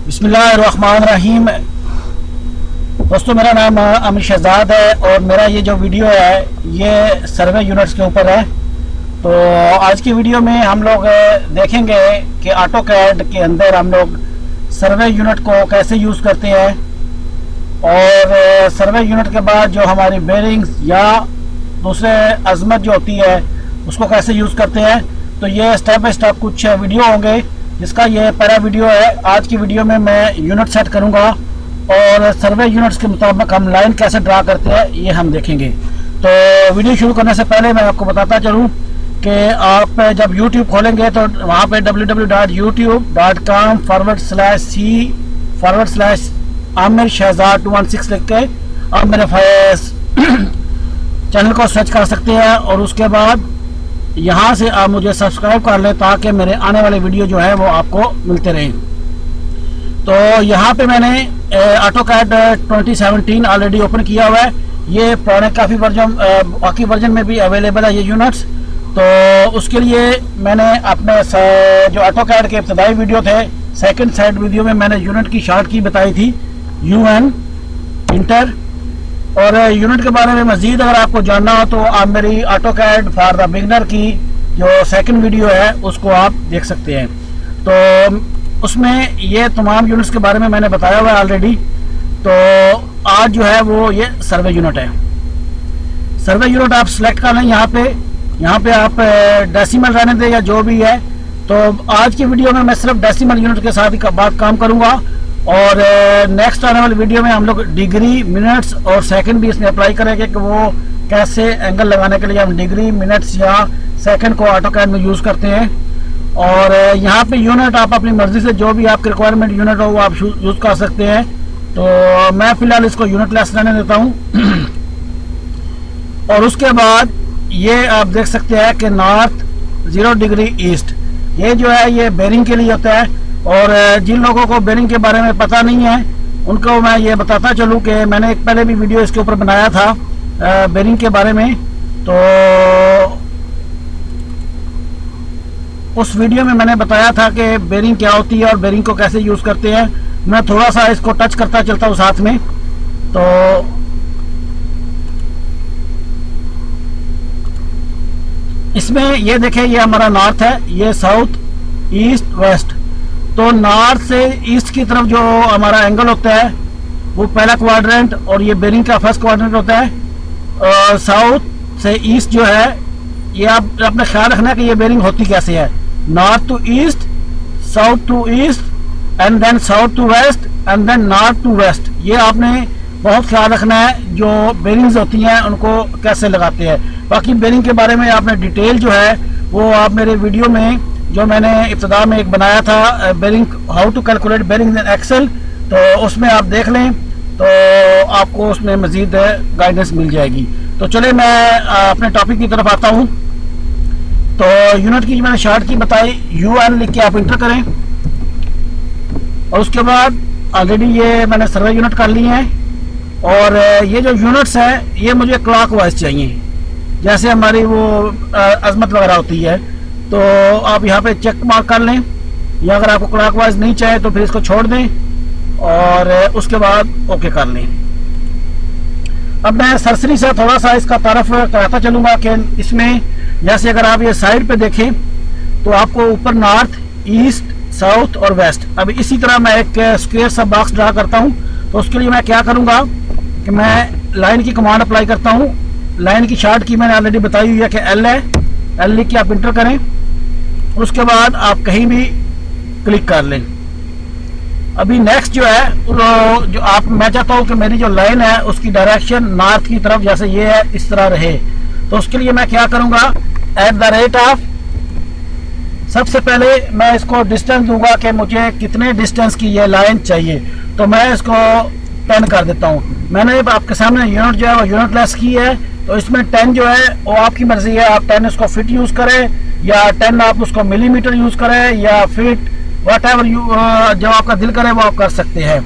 बिस्मिल्लाहिर्रहमानिर्रहीम। दोस्तों, मेरा नाम अमीर शहजाद है और मेरा ये जो वीडियो है ये सर्वे यूनिट्स के ऊपर है। तो आज की वीडियो में हम लोग देखेंगे कि ऑटोकैड के अंदर हम लोग सर्वे यूनिट को कैसे यूज़ करते हैं और सर्वे यूनिट के बाद जो हमारी बेरिंग्स या दूसरे अजमत जो होती है उसको कैसे यूज़ करते हैं। तो ये स्टेप बाय स्टेप कुछ वीडियो होंगे, जिसका ये पहला वीडियो है। आज की वीडियो में मैं यूनिट सेट करूंगा और सर्वे यूनिट्स के मुताबिक हम लाइन कैसे ड्रा करते हैं ये हम देखेंगे। तो वीडियो शुरू करने से पहले मैं आपको बताता चलूं कि आप जब YouTube खोलेंगे तो वहाँ पे www.youtube.com/c/आमिर-शहजाद216 लिख के आप मेरे चैनल को सर्च कर सकते हैं और उसके बाद यहाँ से आप मुझे सब्सक्राइब कर लें ताकि मेरे आने वाले वीडियो जो है वो आपको मिलते रहें। तो यहाँ पे मैंने ऑटोकैड 2017 ऑलरेडी ओपन किया हुआ है। ये पुराने काफ़ी वर्जन बाकी वर्जन में भी अवेलेबल है ये यूनिट्स। तो उसके लिए मैंने अपने जो ऑटोकैड के इब्तदाई वीडियो थे, सेकंड साइड वीडियो में मैंने यूनिट की शॉर्ट की बताई थी UN इंटर। और यूनिट के बारे में मज़ीद अगर आपको जानना हो तो आप मेरी ऑटोकैड फॉर द बिगनर की जो सेकंड वीडियो है उसको आप देख सकते हैं। तो उसमें ये तमाम यूनिट्स के बारे में मैंने बताया हुआ है ऑलरेडी। तो आज जो है वो ये सर्वे यूनिट है। सर्वे यूनिट आप सिलेक्ट कर लें। यहाँ पे आप डेसिमल रहने दें या जो भी है। तो आज की वीडियो में मैं सिर्फ डेसिमल यूनिट के साथ ही बात काम करूँगा और नेक्स्ट आने वाली वीडियो में हम लोग डिग्री, मिनट्स और सेकंड भी इसमें अप्लाई करेंगे कि वो कैसे एंगल लगाने के लिए हम डिग्री, मिनट्स या सेकंड को ऑटोकैड में यूज़ करते हैं। और यहाँ पे यूनिट आप अपनी मर्जी से जो भी आपकी रिक्वायरमेंट यूनिट हो वो आप यूज़ कर सकते हैं। तो मैं फ़िलहाल इसको यूनिट लेस रहने देता हूँ। और उसके बाद ये आप देख सकते हैं कि नॉर्थ 0 डिग्री ईस्ट, ये जो है ये बेरिंग के लिए होता है। और जिन लोगों को बेरिंग के बारे में पता नहीं है उनको मैं ये बताता चलूँ कि मैंने एक पहले भी वीडियो इसके ऊपर बनाया था बेरिंग के बारे में। तो उस वीडियो में मैंने बताया था कि बेरिंग क्या होती है और बेरिंग को कैसे यूज़ करते हैं। मैं थोड़ा सा इसको टच करता चलता हूँ साथ में। तो इसमें ये देखें, ये हमारा नॉर्थ है, ये साउथ, ईस्ट, वेस्ट। तो नॉर्थ से ईस्ट की तरफ जो हमारा एंगल होता है वो पहला क्वाड्रेंट और ये बेरिंग का फर्स्ट क्वाड्रेंट होता है। और साउथ से ईस्ट जो है ये आप अपने ख्याल रखना है कि ये बेरिंग होती कैसे है। North to east, south to east and then south to west and then north to west. ये आपने बहुत ख्याल रखना है जो बेरिंग्स होती हैं उनको कैसे लगाते हैं। बाकी बेरिंग के बारे में आपने डिटेल जो है वो आप मेरे वीडियो में जो मैंने इब्तिदा में एक बनाया था bearing, how to calculate bearing in Excel, तो उसमें आप देख लें तो आपको उसमें मज़ीद गाइडेंस मिल जाएगी। तो चले मैं अपने टॉपिक की तरफ आता हूँ। तो यूनिट की जो मैंने शॉर्ट की बताई UN लिख के आप इंटर करें और उसके बाद ऑलरेडी ये मैंने सर्वे यूनिट कर लिए हैं। और ये जो यूनिट्स हैं ये मुझे क्लॉकवाइज चाहिए, जैसे हमारी वो अजमत वगैरह होती है। तो आप यहाँ पे चेक मार्क कर लें, या अगर आपको क्लॉकवाइज नहीं चाहे तो फिर इसको छोड़ दें और उसके बाद ओके कर लें। अब मैं सरसरी से थोड़ा सा इसका तारफ कराता चलूँगा कि इसमें जैसे अगर आप ये साइड पे देखें तो आपको ऊपर नॉर्थ, ईस्ट, साउथ और वेस्ट। अब इसी तरह मैं एक स्क्वायर सा बॉक्स ड्रा करता हूँ। तो उसके लिए मैं क्या करूँगा कि मैं लाइन की कमांड अप्लाई करता हूँ। लाइन की शॉर्ट की मैंने ऑलरेडी बताई हुई है कि L है, L लिख के आप इंटर करें। उसके बाद आप कहीं भी क्लिक कर लें। अभी नेक्स्ट जो है जो मैं चाहता हूँ कि मेरी जो लाइन है उसकी डायरेक्शन नॉर्थ की तरफ जैसे ये है इस तरह रहे। तो उसके लिए मैं क्या करूँगा, @ सबसे पहले मैं इसको डिस्टेंस दूंगा कि मुझे कितने डिस्टेंस की ये लाइन चाहिए। तो मैं इसको 10 कर देता हूँ। मैंने आपके सामने यूनिट जो है वो यूनिट लेस की है। तो इसमें 10 जो है वो आपकी मर्जी है, आप 10 इसको फिट यूज़ करें या 10 आप उसको मिलीमीटर यूज़ करें या फिट, वट एवर जो आपका दिल करे वो आप कर सकते हैं।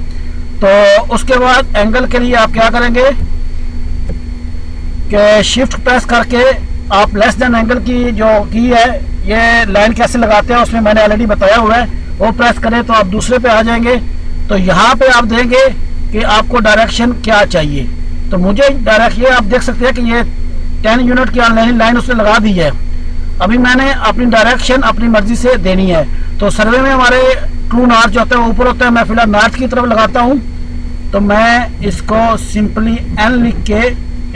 तो उसके बाद एंगल के लिए आप क्या करेंगे कि शिफ्ट प्रेस करके आप लेस देन एंगल की जो की है ये लाइन कैसे लगाते हैं उसमें मैंने ऑलरेडी बताया हुआ है। वो प्रेस करें तो आप दूसरे पे आ जाएंगे। तो यहाँ पे आप देंगे कि आपको डायरेक्शन क्या चाहिए। तो मुझे डायरेक्शन, आप देख सकते हैं कि ये 10 यूनिट की लाइन उसने लगा दी है। अभी मैंने अपनी डायरेक्शन अपनी मर्जी से देनी है। तो सर्वे में हमारे ट्रू नॉर्थ जो होता है वो ऊपर होता है, मैं फिलहाल नॉर्थ की तरफ लगाता हूँ। तो मैं इसको सिंपली एन लिख के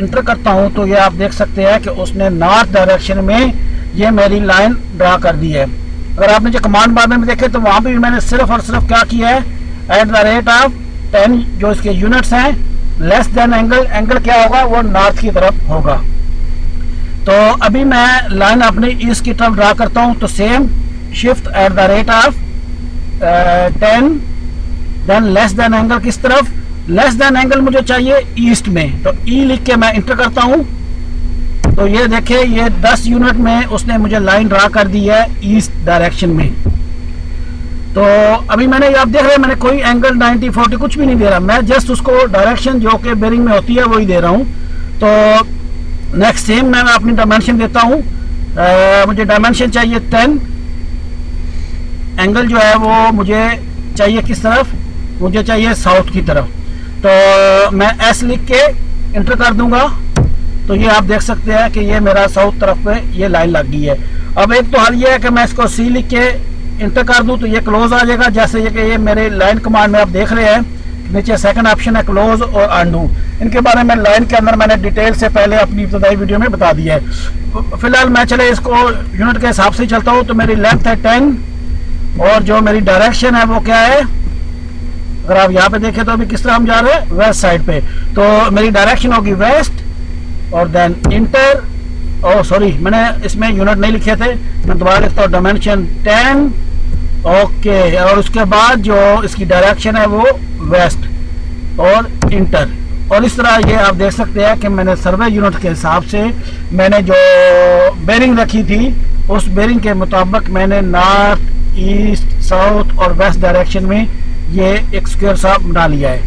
इंटर करता हूँ। तो ये आप देख सकते हैं कि उसने नॉर्थ डायरेक्शन में ये मेरी लाइन ड्रा कर दी है। अगर आपने जो कमांड बार में देखे तो वहाँ भी मैंने सिर्फ और सिर्फ क्या किया है, एट द रेट ऑफ 10 जो इसके यूनिट्स हैं लेस देन एंगल, एंगल क्या होगा वो नॉर्थ की तरफ होगा। तो अभी मैं लाइन अपनी ईस्ट की तरफ ड्रा करता हूँ। तो same shift at the rate of 10 than less than angle किस तरफ, लेस देन एंगल मुझे चाहिए ईस्ट में। तो ई लिख के मैं इंटर करता हूँ। तो ये देखिए ये 10 यूनिट में उसने मुझे लाइन ड्रा कर दी है ईस्ट डायरेक्शन में। तो अभी मैंने, आप देख रहे हैं मैंने कोई एंगल 90 40 कुछ भी नहीं दे रहा, मैं जस्ट उसको डायरेक्शन जो कि बेरिंग में होती है वही दे रहा हूँ। तो नेक्स्ट सेम मैं अपनी डायमेंशन देता हूँ। मुझे डायमेंशन चाहिए 10, एंगल जो है वो मुझे चाहिए किस तरफ, मुझे चाहिए साउथ की तरफ। तो मैं एस लिख के इंटर कर दूंगा। तो ये आप देख सकते हैं कि ये मेरा साउथ तरफ पे ये लाइन लग गई है। अब एक तो हल ये है कि मैं इसको सी लिख के इंटर कर दूं तो ये क्लोज आ जाएगा, जैसे ये कि ये मेरे लाइन कमांड में आप देख रहे हैं नीचे सेकंड ऑप्शन है क्लोज और अंडू। इनके बारे में लाइन के अंदर मैंने डिटेल से पहले अपनी इब्तदाई वीडियो में बता दिया है। फिलहाल मैं चले इसको यूनिट के हिसाब से ही चलता हूँ। तो मेरी लेंथ है 10 और जो मेरी डायरेक्शन है वो क्या है, अगर आप यहाँ पे देखें तो अभी किस तरह हम जा रहे हैं, वेस्ट साइड पे। तो मेरी डायरेक्शन होगी वेस्ट और देन इंटर, ओ सॉरी मैंने इसमें यूनिट नहीं लिखे थे, मैं दोबारा लिखता हूँ डायमेंशन 10 ओके। और उसके बाद जो इसकी डायरेक्शन है वो वेस्ट और इंटर। और इस तरह ये आप देख सकते हैं कि मैंने सर्वे यूनिट के हिसाब से मैंने जो बेरिंग रखी थी उस बेरिंग के मुताबिक मैंने नॉर्थ ईस्ट साउथ और वेस्ट डायरेक्शन में ये एक स्क्वायर सा बना लिया है।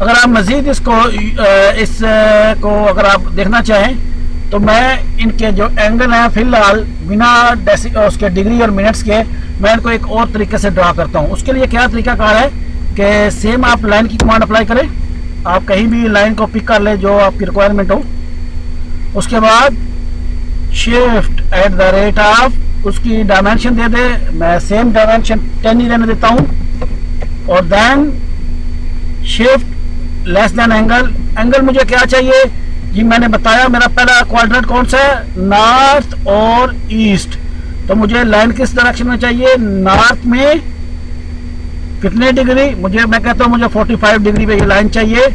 अगर आप मजीद इसको अगर आप देखना चाहें तो मैं इनके जो एंगल हैं फिलहाल बिना उसके डिग्री और मिनट्स के मैं इनको एक और तरीके से ड्रा करता हूं। उसके लिए क्या तरीका कार है कि सेम आप लाइन की कमांड अप्लाई करें, आप कहीं भी लाइन को पिक कर ले जो आपकी रिक्वायरमेंट हो। उसके बाद shift at the rate of उसकी डायमेंशन दे दे, मैं सेम डायमेंशन 10 ही देने देता हूं। और then shift less than angle, angle मुझे क्या चाहिए जी मैंने बताया मेरा पहला क्वाड्रेंट कौन सा है, नॉर्थ और ईस्ट। तो मुझे लाइन किस डायरेक्शन में चाहिए, नॉर्थ में कितने डिग्री, मुझे मैं कहता हूं मुझे 45 डिग्री पे ये लाइन चाहिए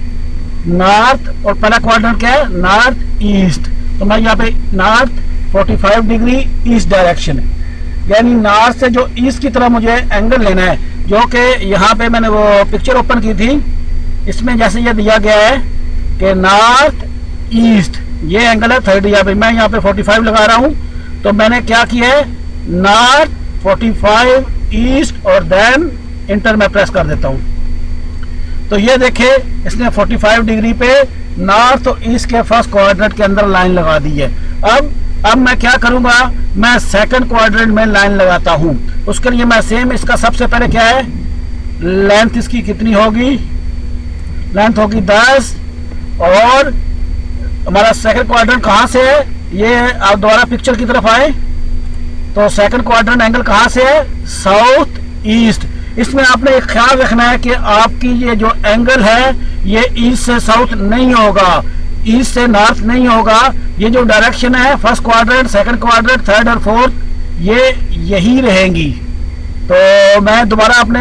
नॉर्थ। और पहला क्वाड्रेंट क्या है, नॉर्थ ईस्ट। तो मैं यहाँ पे नॉर्थ 45 डिग्री ईस्ट डायरेक्शन है, यानी नॉर्थ से जो ईस्ट की तरफ मुझे एंगल लेना है, जो कि यहाँ पे मैंने वो पिक्चर ओपन की थी इसमें जैसे ये दिया गया है कि नॉर्थ ईस्ट ये एंगल है 30। मैं यहाँ पे 45 लगा रहा हूँ। तो मैंने क्या किया है, नॉर्थ 45 ईस्ट और देन इंटर में प्रेस कर देता हूँ। तो ये देखे इसने 45 डिग्री पे नॉर्थ और ईस्ट के फर्स्ट क्वाड्रेंट के अंदर लाइन लगा दी है। अब मैं क्या करूंगा, मैं सेकंड क्वाड्रेंट में लाइन लगाता हूं। उसके लिए मैं सेम इसका सबसे पहले क्या है, लेंथ इसकी कितनी होगी, लेंथ होगी 10। और हमारा सेकंड क्वाड्रेंट कहां से है, ये आप दोबारा पिक्चर की तरफ आए तो सेकंड क्वाड्रेंट एंगल कहां से है, साउथ ईस्ट। इसमें आपने एक ख्याल रखना है कि आपकी ये जो एंगल है ये ईस्ट से साउथ नहीं होगा, ईस्ट से नॉर्थ नहीं होगा। ये जो डायरेक्शन है first quadrant second quadrant third और फोर्थ ये यही रहेंगी। तो मैं दोबारा अपने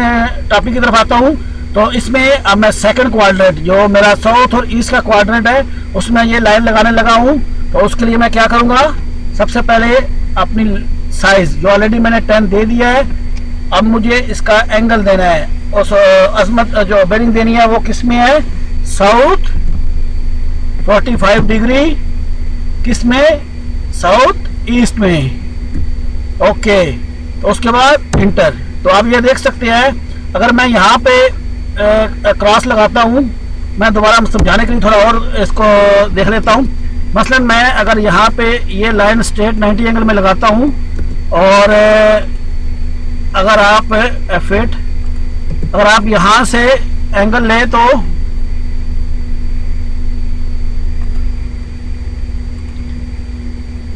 टॉपिक की तरफ आता हूँ। तो इसमें अब मैं सेकंड क्वाड्रेंट जो मेरा साउथ और ईस्ट का क्वाड्रेंट है उसमें ये लाइन लगाने लगा हूँ। तो उसके लिए मैं क्या करूँगा, सबसे पहले अपनी साइज जो ऑलरेडी मैंने 10 दे दिया है, अब मुझे इसका एंगल देना है और अजमत जो बेरिंग देनी है वो किस में है, साउथ 45 डिग्री किस में, साउथ ईस्ट में। ओके, तो उसके बाद इंटर। तो आप ये देख सकते हैं अगर मैं यहाँ पे क्रॉस लगाता हूँ, मैं दोबारा समझाने के लिए थोड़ा और इसको देख लेता हूँ। मसलन मैं अगर यहाँ पे ये लाइन स्ट्रेट 90 एंगल में लगाता हूँ और अगर आप F8 अगर आप यहां से एंगल ले तो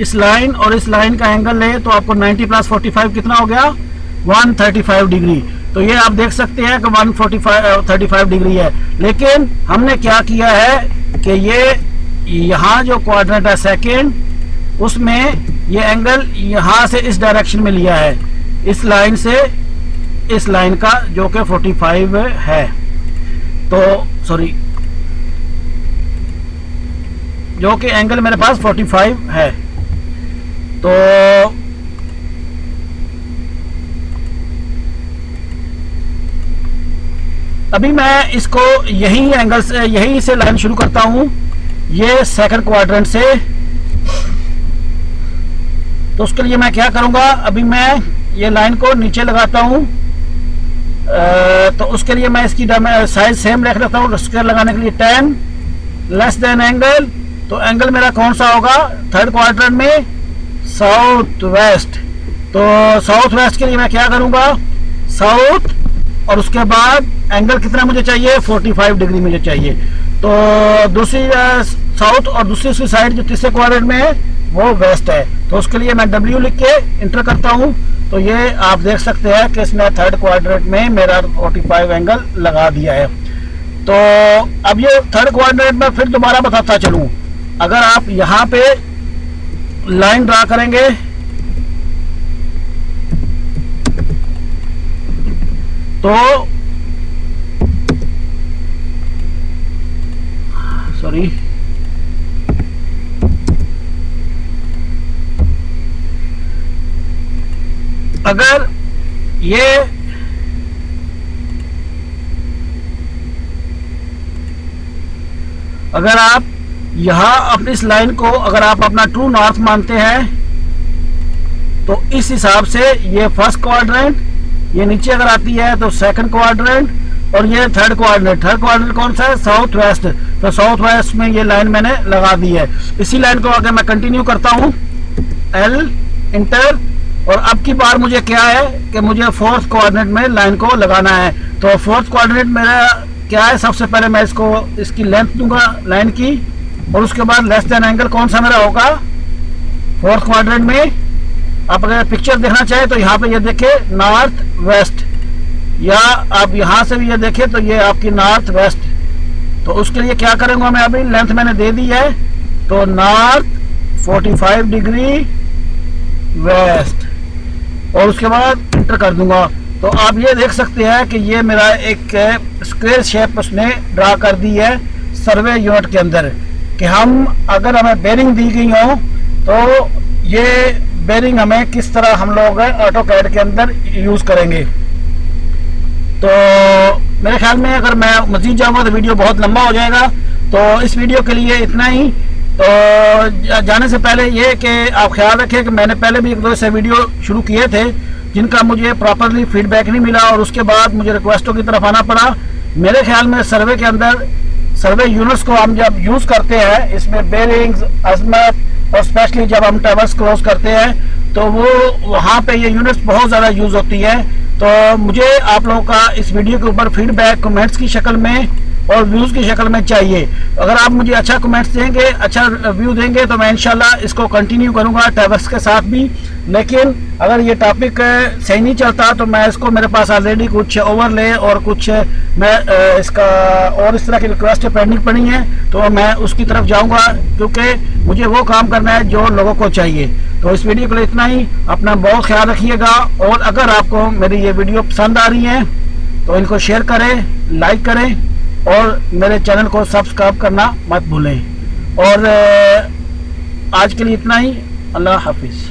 इस लाइन और इस लाइन का एंगल ले तो आपको 90 प्लस 45 कितना हो गया, 135 डिग्री। तो ये आप देख सकते हैं कि 135 डिग्री है। लेकिन हमने क्या किया है कि ये यहाँ जो क्वाड्रेंट है सेकेंड, उसमें ये एंगल यहाँ से इस डायरेक्शन में लिया है, इस लाइन से इस लाइन का, जो कि 45 है। तो सॉरी, जो कि एंगल मेरे पास 45 है। तो अभी मैं इसको यही एंगल से, यही से लाइन शुरू करता हूं, ये सेकंड क्वाड्रेंट से। तो उसके लिए मैं क्या करूंगा, अभी मैं ये लाइन को नीचे लगाता हूं। तो उसके लिए मैं इसकी साइज सेम रख लेता हूं। स्क्वायर लगाने के लिए 10 लेस देन एंगल, तो एंगल मेरा कौन सा होगा थर्ड क्वाड्रेंट में, साउथ वेस्ट। तो साउथ वेस्ट के लिए मैं क्या करूंगा, साउथ, और उसके बाद एंगल कितना मुझे चाहिए, 45 डिग्री मुझे चाहिए। तो दूसरी साउथ और दूसरी उसकी साइड जो तीसरे क्वाड्रेंट में है वो वेस्ट है। तो उसके लिए मैं W लिख के इंटर करता हूं। तो ये आप देख सकते हैं कि इसने थर्ड क्वाड्रेंट में मेरा 45 एंगल लगा दिया है। तो अब ये थर्ड क्वाड्रेंट में फिर दोबारा बताता चलूं, अगर आप यहाँ पे लाइन ड्रा करेंगे तो सॉरी, अगर ये अगर आप यहां अपनी इस लाइन को अगर आप अपना ट्रू नॉर्थ मानते हैं तो इस हिसाब से ये फर्स्ट क्वाड्रेंट, ये नीचे अगर आती है तो सेकंड क्वाड्रेंट, और ये थर्ड क्वाड्रेंट। थर्ड क्वाड्रेंट कौन सा है, साउथ वेस्ट। तो साउथ वेस्ट में ये लाइन मैंने लगा दी है। इसी लाइन को आगे मैं कंटिन्यू करता हूं, L इंटर। और अब की बार मुझे क्या है कि मुझे फोर्थ क्वाड्रेंट में लाइन को लगाना है। तो फोर्थ क्वाड्रेंट मेरा क्या है, सबसे पहले मैं इसकी लेंथ दूंगा लाइन की, और उसके बाद लेस देन एंगल कौन सा मेरा होगा फोर्थ क्वाड्रेंट में। आप अगर पिक्चर देखना चाहे तो यहाँ पे ये देखे नॉर्थ वेस्ट, या आप यहाँ से भी ये देखे तो ये आपकी नॉर्थ वेस्ट। तो उसके लिए क्या करूंगा मैं, अभी लेंथ मैंने दे दी है, तो नॉर्थ 45 डिग्री वेस्ट, और उसके बाद इंटर कर दूंगा। तो आप ये देख सकते हैं कि ये मेरा एक स्क्वायर शेप उसने ड्रा कर दी है सर्वे यूनिट के अंदर, कि हम अगर हमें बेरिंग दी गई हो तो ये बेरिंग हमें किस तरह हम लोग ऑटोकैड के अंदर यूज करेंगे। तो मेरे ख्याल में अगर मैं मजीद जाऊंगा तो वीडियो बहुत लंबा हो जाएगा। तो इस वीडियो के लिए इतना ही। तो जाने से पहले ये कि आप ख्याल रखें कि मैंने पहले भी एक दो ऐसे वीडियो शुरू किए थे जिनका मुझे प्रॉपरली फीडबैक नहीं मिला, और उसके बाद मुझे रिक्वेस्टों की तरफ आना पड़ा। मेरे ख्याल में सर्वे के अंदर सर्वे यूनिट्स को हम जब यूज करते हैं, इसमें बेरिंग्स, अजमत, और स्पेशली जब हम टावर्स क्रॉस करते हैं तो वो वहाँ पे ये यूनिट्स बहुत ज़्यादा यूज होती है। तो मुझे आप लोगों का इस वीडियो के ऊपर फीडबैक कमेंट्स की शक्ल में और व्यूज़ की शक्ल में चाहिए। अगर आप मुझे अच्छा कमेंट्स देंगे, अच्छा व्यू देंगे, तो मैं इंशाल्लाह इसको कंटिन्यू करूंगा टावर्स के साथ भी। लेकिन अगर ये टॉपिक सही नहीं चलता तो मैं इसको, मेरे पास ऑलरेडी कुछ ओवरले और कुछ मैं इसका और इस तरह की रिक्वेस्ट पेंडिंग पड़ी है, तो मैं उसकी तरफ जाऊंगा, क्योंकि मुझे वो काम करना है जो लोगों को चाहिए। तो इस वीडियो के लिए इतना ही। अपना बहुत ख्याल रखिएगा, और अगर आपको मेरी ये वीडियो पसंद आ रही है तो इनको शेयर करें, लाइक करें, और मेरे चैनल को सब्सक्राइब करना मत भूलें। और आज के लिए इतना ही। अल्लाह हाफिज़।